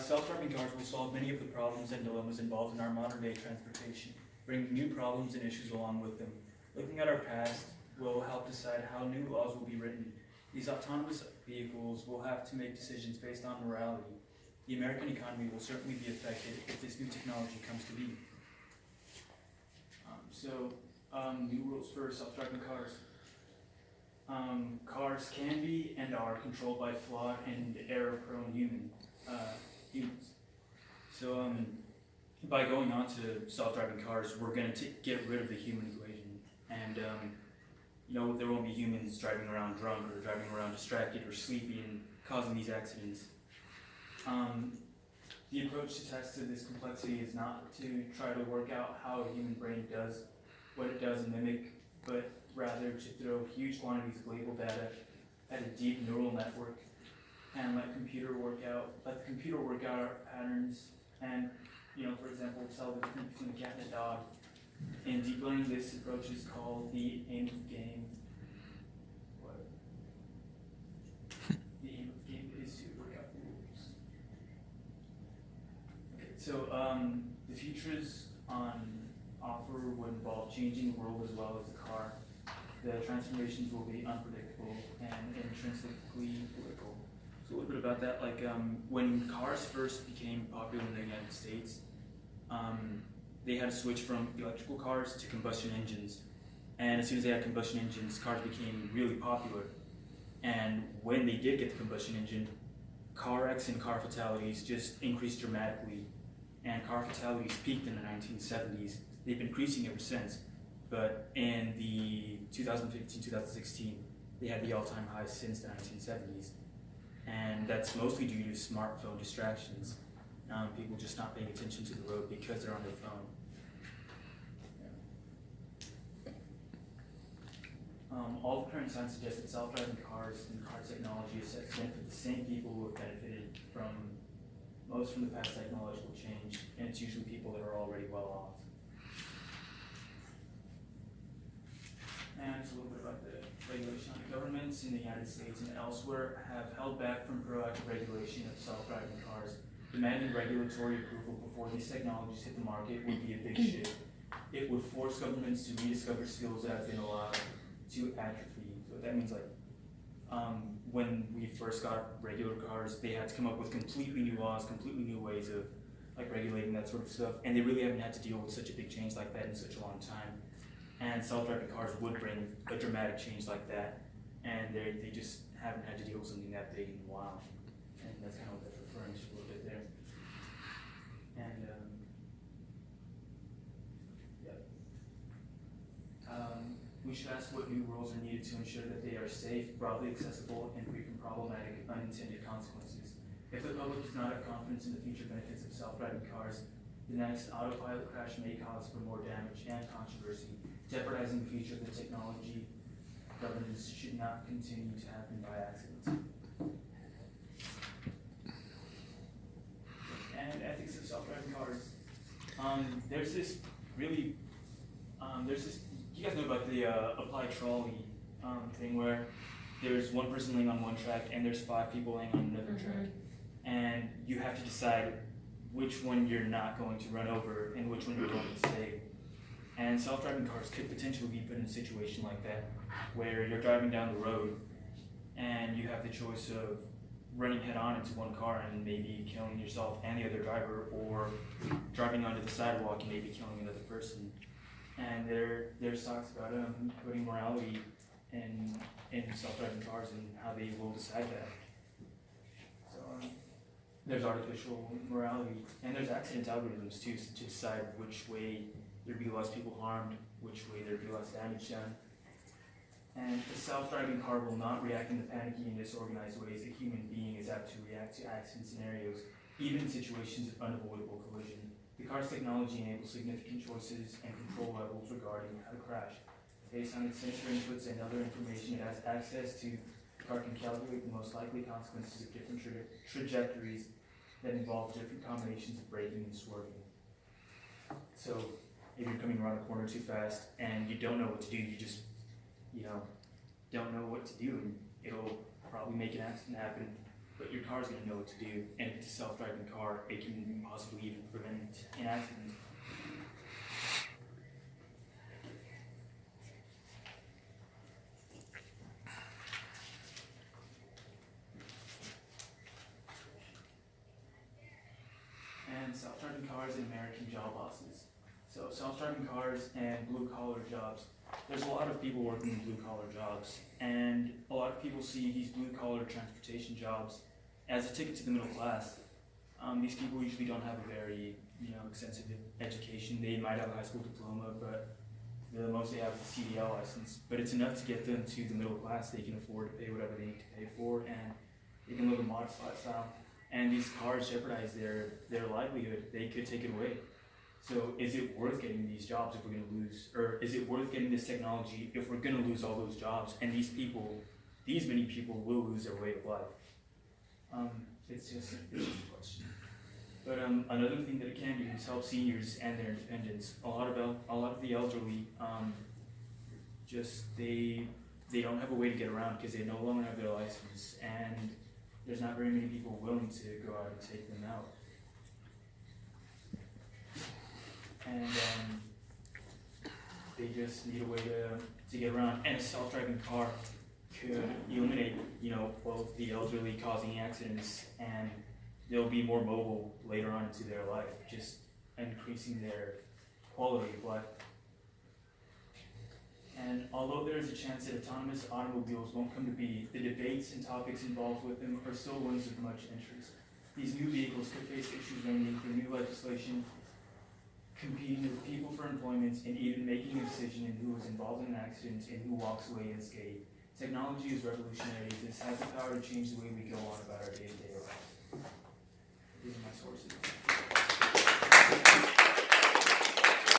Self-driving cars will solve many of the problems and dilemmas involved in our modern-day transportation, bringing new problems and issues along with them. Looking at our past will help decide how new laws will be written. These autonomous vehicles will have to make decisions based on morality. The American economy will certainly be affected if this new technology comes to be. New rules for self-driving cars. Cars can be and are controlled by flawed and error-prone humans. By going on to self-driving cars, we're going to get rid of the human equation, and there won't be humans driving around drunk or driving around distracted or sleepy and causing these accidents. The approach to test to this complexity is not to try to work out how a human brain does what it does and mimic, but rather to throw huge quantities of labeled data at a deep neural network and let the computer work out our patterns and, for example, tell the difference between a cat and a dog. In deep learning, this approach is called the aim of the game. The aim of the game is to work out the rules. Okay, the futures on offer would involve changing the world as well as the car. The transformations will be unpredictable and intrinsically political. So a little bit about that, when cars first became popular in the United States, they had to switch from electrical cars to combustion engines. And as soon as they had combustion engines, cars became really popular. And when they did get the combustion engine, car wrecks and car fatalities just increased dramatically. And car fatalities peaked in the 1970s. They've been increasing ever since. But in the 2015-2016, they had the all-time highs since the 1970s. And that's mostly due to smartphone distractions. People just not paying attention to the road because they're on their phone. All the current science suggests that self-driving cars and car technology is set to benefit the same people who have benefited from the past technological change, and it's usually people that are already well off. And just a little bit about the regulation. Governments in the United States and elsewhere have held back from proactive regulation of self-driving cars. Demanding regulatory approval before these technologies hit the market would be a big shift. It would force governments to rediscover skills that have been allowed to atrophy. So that means when we first got regular cars, they had to come up with completely new laws, completely new ways of regulating that sort of stuff, and they really haven't had to deal with such a big change like that in such a long time. And self-driving cars would bring a dramatic change like that, and they just haven't had to deal with something that big in a while. And that's kind of what that's referring to a little bit there. And we should ask what new rules are needed to ensure that they are safe, broadly accessible, and free from problematic unintended consequences. If the public does not have confidence in the future benefits of self-driving cars, the next autopilot crash may cause for more damage and controversy, jeopardizing the future of the technology. Governance should not continue to happen by accident. And ethics of self-driving cars. You guys know about the applied trolley thing where there's one person laying on one track and there's 5 people laying on another track. And you have to decide which one you're not going to run over and which one you're going to save. And self-driving cars could potentially be put in a situation like that, where you're driving down the road and you have the choice of running head-on into one car and maybe killing yourself and the other driver, or driving onto the sidewalk and maybe killing another person. And there's talks about putting morality in self-driving cars and how they will decide that. So there's artificial morality, and there's accident algorithms too, to decide which way there'd be less people harmed, which way there'd be less damage done. And the self-driving car will not react in the panicky and disorganized ways a human being is apt to react to accident scenarios, even in situations of unavoidable collision. The car's technology enables significant choices and control levels regarding how to crash. Based on its sensor inputs and other information it has access to, the car can calculate the most likely consequences of different trajectories that involve different combinations of braking and swerving. So if you're coming around a corner too fast and you don't know what to do, you just don't know what to do, and it'll probably make an accident happen. but your car's going to know what to do. And if it's a self-driving car, it can possibly even prevent an accident. And self-driving cars and American job losses. So self-driving cars and blue-collar jobs. There's a lot of people working in blue-collar jobs, and a lot of people see these blue-collar transportation jobs as a ticket to the middle class. These people usually don't have a very, extensive education. They might have a high school diploma, but the most they have is a CDL license. But it's enough to get them to the middle class. They can afford to pay whatever they need to pay for, and they can live a modest lifestyle. And these cars jeopardize their livelihood. They could take it away. So is it worth getting these jobs if we're going to lose, or is it worth getting this technology if we're going to lose all those jobs? And these many people will lose their way of life. It's just a question. But another thing that it can do is help seniors and their independence. A lot of the elderly, they don't have a way to get around because they no longer have their license, and there's not very many people willing to go out and take them out. And they just need a way to get around. And a self-driving car could eliminate, both the elderly causing accidents, and they'll be more mobile later on into their life, just increasing their quality of life. And although there is a chance that autonomous automobiles won't come to be, the debates and topics involved with them are still ones of much interest. These new vehicles could face issues ranging from new legislation, competing with people for employment, and even making a decision in who is involved in an accident and who walks away unscathed. Technology is revolutionary. This has the power to change the way we go on about our day-to-day